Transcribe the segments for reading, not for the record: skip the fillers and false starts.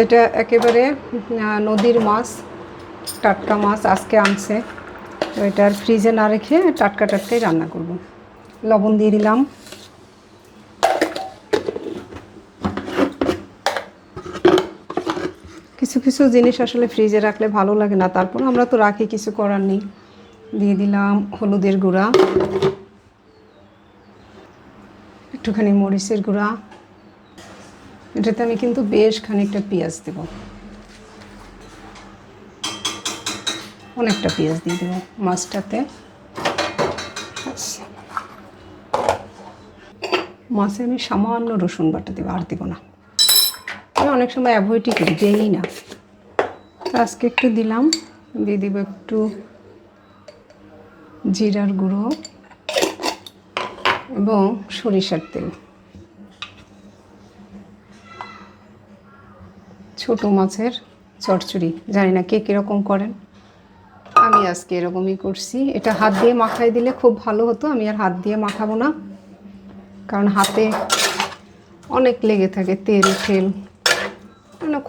এটা একেবারে নদীর মাছ, টাটকা মাছ আজকে আনছে। তো এটার ফ্রিজে না রেখে টাটকা টাটকাই রান্না করব। লবণ দিয়ে দিলাম। কিছু কিছু জিনিস আসলে ফ্রিজে রাখলে ভালো লাগে না, তারপর আমরা তো রাখি, কিছু করার নেই। দিয়ে দিলাম হলুদের গুঁড়া, একটুখানি মরিচের গুঁড়া। এটাতে আমি কিন্তু বেশ খানিকটা পেঁয়াজ দেব, অনেকটা পেঁয়াজ দিয়ে দেবো মাছটাতে। মাছে আমি সামান্য রসুন বাটা দেবো, আর দেবো না। আমি অনেক সময় অ্যাভয়েডই করি, দেই না। আজকে একটু দিলাম। দিয়ে দিব একটু জিরার গুঁড়ো এবং সরিষার তেল। ছোট মাছের চচ্চড়ি, জানি না কে কীরকম করেন, আমি আজকে এরকমই করছি। এটা হাত দিয়ে মাখাই দিলে খুব ভালো হতো, আমি আর হাত দিয়ে মাখাবো না, কারণ হাতে অনেক লেগে থাকে তেল ঠেল।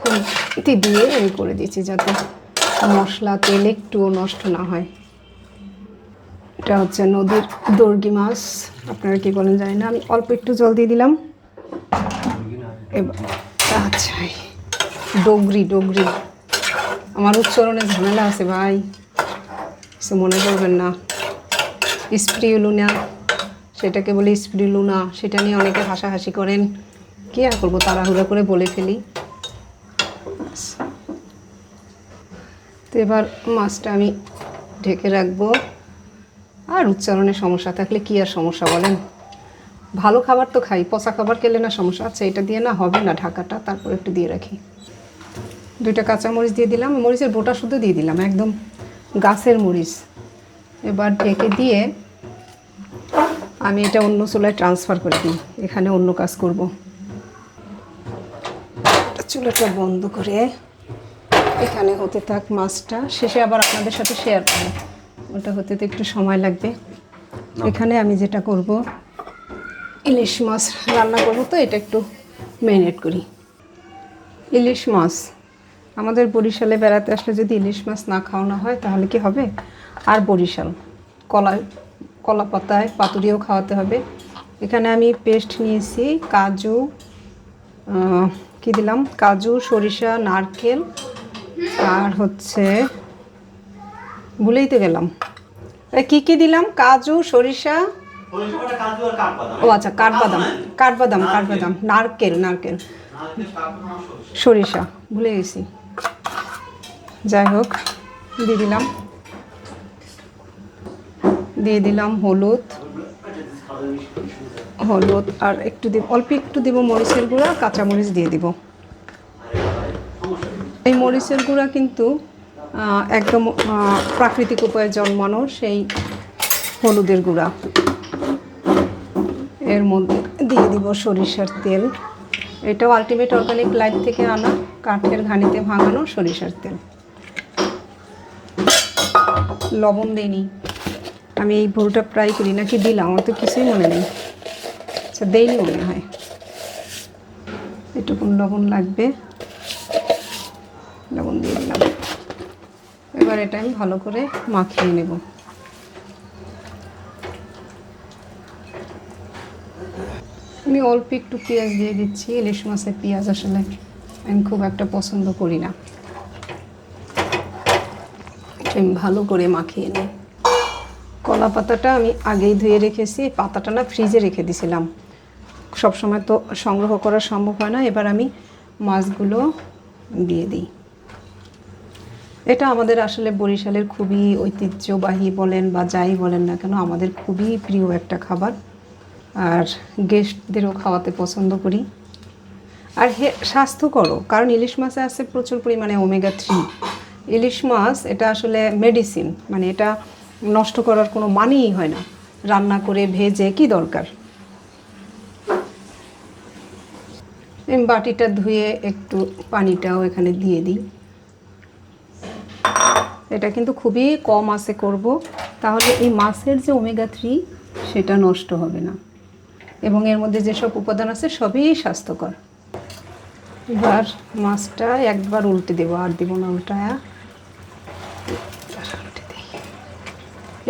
খুন্তি দিয়ে আমি করে দিয়েছি যাতে মশলা তেল একটুও নষ্ট না হয়। এটা হচ্ছে নদীর দর্গি মাছ, আপনারা কি বলেন জানি না। আমি অল্প একটু জল দিয়ে দিলাম। এবার আচ্ছা, ডগরি ডগরি, আমার উচ্চারণে ঝামেলা আছে ভাই, কিছু মনে করবেন না। স্প্রিউলুনা, সেটাকে বলি স্প্রিউলুনা, সেটা নিয়ে অনেকে হাসাহাসি করেন। কি আর করবো, তাড়াহুড়া করে বলে ফেলি। তো এবার মাছটা আমি ঢেকে রাখবো। আর উচ্চারণের সমস্যা থাকলে কি আর সমস্যা বলেন, ভালো খাবার তো খাই, পচা খাবার খেলে না সমস্যা। আচ্ছা, এটা দিয়ে না হবে না ঢাকাটা, তারপর একটু দিয়ে রাখি। 2টা কাঁচামরিচ দিয়ে দিলাম, মরিচের বোটা শুদ্ধ দিয়ে দিলাম, একদম গাছের মরিচ। এবার ঢেকে দিয়ে আমি এটা অন্য চুলায় ট্রান্সফার করে দিই, এখানে অন্য কাজ করব। চুলাটা বন্ধ করে এখানে হতে থাক মাছটা, শেষে আবার আপনাদের সাথে শেয়ার করব। ওটা হতে তো একটু সময় লাগবে। এখানে আমি যেটা করব, ইলিশ মাছ রান্না করব, তো এটা একটু ম্যারিনেট করি। ইলিশ মাছ, আমাদের বরিশালে বেড়াতে আসলে যদি ইলিশ মাছ না খাওয়ানো হয় তাহলে কি হবে? আর বরিশাল কলা পাতায় পাতুরিও খাওয়াতে হবে। এখানে আমি পেস্ট নিয়েছি, কাজু, কি দিলাম, কাজু, সরিষা, নারকেল, আর হচ্ছে ভুলেই তো গেলাম কি কি দিলাম, কাজু, সরিষা, ও আচ্ছা, কাঠবাদাম, কাঠবাদাম, কাঠবাদাম, নারকেল, নারকেল, সরিষা ভুলে গেছি। যাই হোক, দিয়ে দিলাম হলুদ, আর একটু দিব, অল্প একটু দিব মরিচের গুঁড়া, কাঁচামরিচ দিয়ে দিব। এই মরিচের গুঁড়া কিন্তু একদম প্রাকৃতিক উপায়ে জন্মানো সেই হলুদের গুঁড়া। এর মধ্যে দিয়ে দিব সরিষার তেল, এটাও আলটিমেট অর্গানিক লাইফ থেকে আনা, কাঠের ঘানিতে ভাঙানো সরিষার তেল। লবণ দিইনি, আমি এই ভুলটা প্রায় করি, নাকি দিলাম, আমার তো কিছুই মনে নেই। আচ্ছা, দেইনি মনে হয়, এটুকুন লবণ লাগবে, লবণ দিয়ে দিলাম। এবার এটা আমি ভালো করে মাখিয়ে নেব। আমি অল্প একটু পেঁয়াজ দিয়ে দিচ্ছি, ইলিশ মাছের পেঁয়াজ আসলে আমি খুব একটা পছন্দ করি না। আমি ভালো করে মাখিয়ে নিই। কলা পাতাটা আমি আগেই ধুয়ে রেখেছি, পাতাটা না ফ্রিজে রেখে দিয়েছিলাম, সবসময় তো সংগ্রহ করা সম্ভব হয় না। এবার আমি মাছগুলো দিয়ে দিই। এটা আমাদের আসলে বরিশালের খুবই ঐতিহ্যবাহী বলেন বা যাই বলেন না কেন, আমাদের খুবই প্রিয় একটা খাবার, আর গেস্টদেরও খাওয়াতে পছন্দ করি। আর স্বাস্থ্যকরও, কারণ ইলিশ মাছে আছে প্রচুর পরিমাণে ওমেগা 3। ইলিশ মাছ এটা আসলে মেডিসিন, মানে এটা নষ্ট করার কোনো মানেই হয় না, রান্না করে ভেজে কি দরকার। বাটিটা ধুয়ে একটু পানিটাও এখানে দিয়ে দিই। এটা কিন্তু খুবই কম আঁচে করব, তাহলে এই মাছের যে ওমেগা 3 সেটা নষ্ট হবে না, এবং এর মধ্যে যেসব উপাদান আছে সবই স্বাস্থ্যকর। এবার মাছটা একবার উল্টে দেবো, আর দিব না উল্টায়া।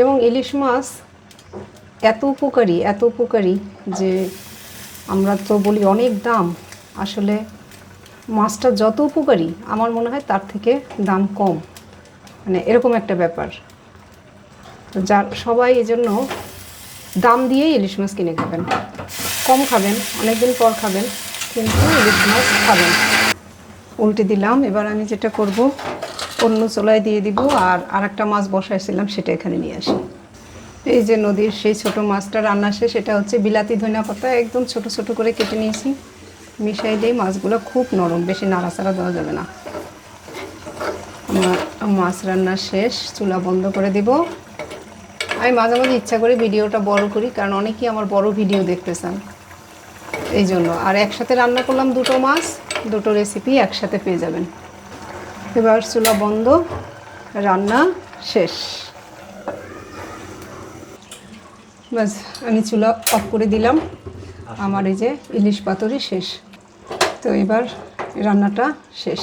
এবং ইলিশ মাছ এত উপকারী যে আমরা তো বলি অনেক দাম, আসলে মাছটা যত উপকারী আমার মনে হয় তার থেকে দাম কম, মানে এরকম একটা ব্যাপার। তো যার সবাই এই জন্য দাম দিয়েই ইলিশ মাছ কিনে খাবেন, কম খাবেন, অনেকদিন পর খাবেন, কিন্তু ইলিশ মাছ খাবেন। উল্টে দিলাম। এবার আমি যেটা করব, অন্য চুলায় দিয়ে দিব, আর আরেকটা মাছ বসাইছিলাম সেটা এখানে নিয়ে আসি। এই যে নদীর সেই ছোট মাছটা রান্না শেষ, সেটা হচ্ছে বিলাতি ধনিয়া পাতা একদম ছোট ছোট করে কেটে নিয়েছি, মিশাই দিই। মাছগুলো খুব নরম, বেশি নাড়াচাড়া দেওয়া যাবে না। আমার মাছ রান্না শেষ, চুলা বন্ধ করে দিব। আমি মাঝে মাঝে ইচ্ছা করে ভিডিওটা বড় করি, কারণ অনেকেই আমার বড় ভিডিও দেখতে চান, এই জন্য। আর একসাথে রান্না করলাম দুটো মাছ, দুটো রেসিপি একসাথে পেয়ে যাবেন। এবার চুলা বন্ধ, রান্না শেষ। বাস আমি চুলা অফ করে দিলাম, আমার এই যে ইলিশ পাতুরি শেষ। তো এবার রান্নাটা শেষ।